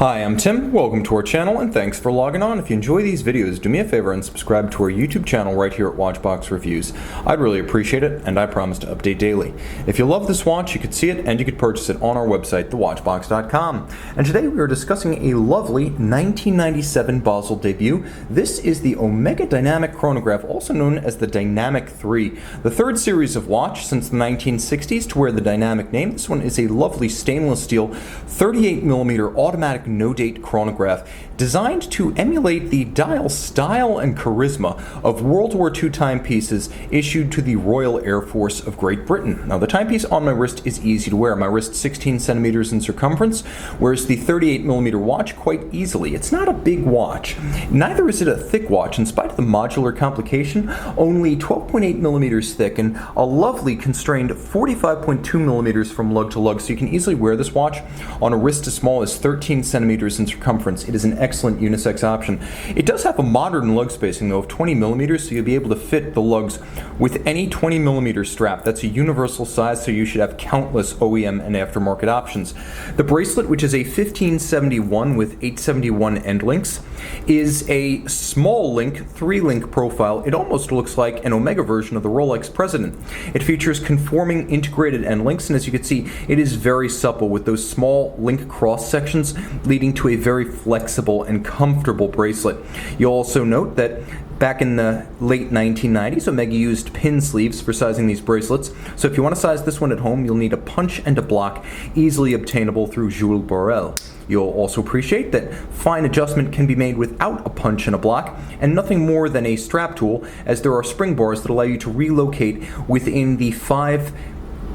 Hi, I'm Tim. Welcome to our channel and thanks for logging on. If you enjoy these videos, do me a favor and subscribe to our YouTube channel right here at Watchbox Reviews. I'd really appreciate it, and I promise to update daily. If you love this watch, you could see it and you could purchase it on our website, thewatchbox.com. And today we are discussing a lovely 1997 Basel debut. This is the Omega Dynamic Chronograph, also known as the Dynamic III. The third series of watch since the 1960s to wear the Dynamic name. This one is a lovely stainless steel 38mm automatic no-date chronograph designed to emulate the dial style and charisma of World War II timepieces issued to the Royal Air Force of Great Britain. Now, the timepiece on my wrist is easy to wear. My wrist 16 centimeters in circumference, whereas the 38mm watch quite easily. It's not a big watch. Neither is it a thick watch. In spite of the modular complication, only 12.8 millimeters thick and a lovely constrained 45.2 millimeters from lug to lug, so you can easily wear this watch on a wrist as small as 13 centimeters in circumference. It is an excellent unisex option. It does have a modern lug spacing though of 20 millimeters, so you'll be able to fit the lugs with any 20 millimeter strap. That's a universal size, so you should have countless OEM and aftermarket options. The bracelet, which is a 1571 with 871 end links, is a small link, 3-link profile. It almost looks like an Omega version of the Rolex President. It features conforming integrated end links, and as you can see, it is very supple with those small link cross sections leading to a very flexible and comfortable bracelet. You'll also note that back in the late 1990s, Omega used pin sleeves for sizing these bracelets, so if you want to size this one at home, you'll need a punch and a block, easily obtainable through Jules Borel. You'll also appreciate that fine adjustment can be made without a punch and a block, and nothing more than a strap tool, as there are spring bars that allow you to relocate within the 5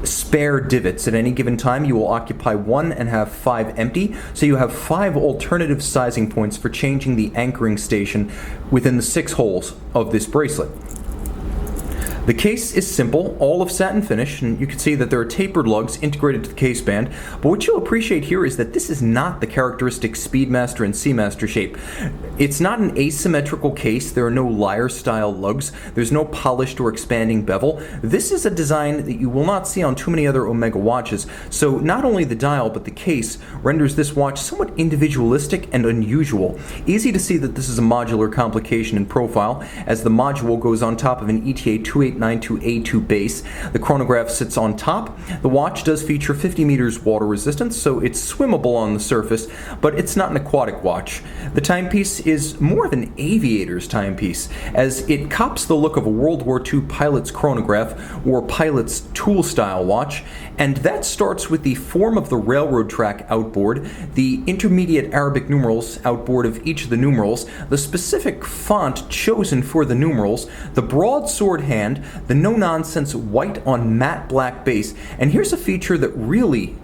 spare divots. At any given time, you will occupy 1 and have 5 empty, so you have 5 alternative sizing points for changing the anchoring station within the 6 holes of this bracelet. The case is simple, all of satin finish, and you can see that there are tapered lugs integrated to the case band, but what you'll appreciate here is that this is not the characteristic Speedmaster and Seamaster shape. It's not an asymmetrical case, there are no lyre-style lugs, there's no polished or expanding bevel. This is a design that you will not see on too many other Omega watches, so not only the dial but the case renders this watch somewhat individualistic and unusual. Easy to see that this is a modular complication in profile, as the module goes on top of an ETA 2892A2 base. The chronograph sits on top. The watch does feature 50 meters water resistance, so it's swimmable on the surface, but it's not an aquatic watch. The timepiece is more of an aviator's timepiece, as it cops the look of a World War II pilot's chronograph or pilot's tool-style watch, and that starts with the form of the railroad track outboard, the intermediate Arabic numerals outboard of each of the numerals, the specific font chosen for the numerals, the broadsword hand, the no-nonsense white on matte black base, and here's a feature that really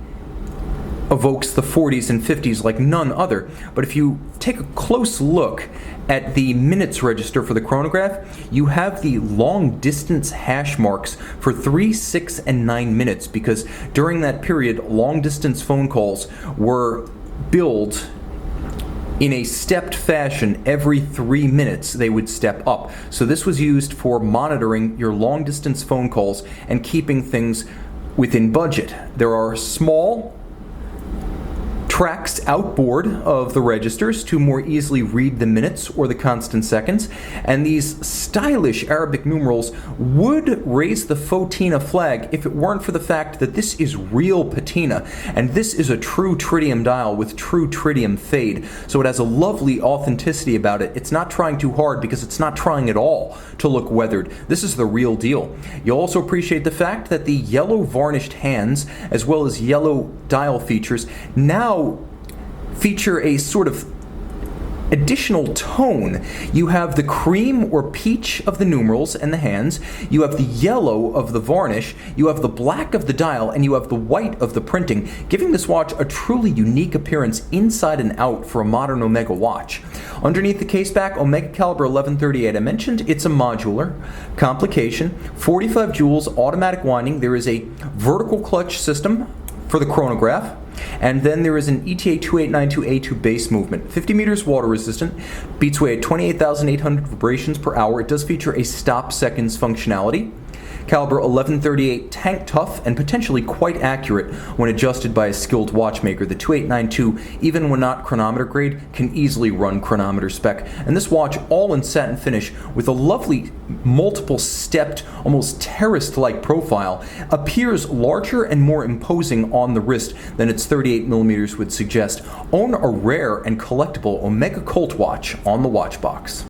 evokes the 40s and 50s like none other. But if you take a close look at the minutes register for the chronograph, you have the long distance hash marks for 3, 6, and 9 minutes, because during that period, long distance phone calls were billed in a stepped fashion. Every 3 minutes they would step up. So this was used for monitoring your long distance phone calls and keeping things within budget. There are small tracks outboard of the registers to more easily read the minutes or the constant seconds, and these stylish Arabic numerals would raise the Fotina flag if it weren't for the fact that this is real patina, and this is a true tritium dial with true tritium fade, so it has a lovely authenticity about it. It's not trying too hard because it's not trying at all to look weathered. This is the real deal. You'll also appreciate the fact that the yellow varnished hands as well as yellow dial features now feature a sort of additional tone. You have the cream or peach of the numerals and the hands, you have the yellow of the varnish, you have the black of the dial, and you have the white of the printing, giving this watch a truly unique appearance inside and out for a modern Omega watch. Underneath the case back, Omega caliber 1138. I mentioned it's a modular complication, 45 joules automatic winding. There is a vertical clutch system for the chronograph, and then there is an ETA 2892A2 base movement. 50 meters water resistant, beats away at 28,800 vibrations per hour. It does feature a stop seconds functionality. Caliber 1138, tank tough and potentially quite accurate when adjusted by a skilled watchmaker. The 2892, even when not chronometer grade, can easily run chronometer spec. And this watch, all in satin finish with a lovely multiple stepped, almost terraced-like profile, appears larger and more imposing on the wrist than its 38mm would suggest. Own a rare and collectible Omega Colt watch on the Watchbox.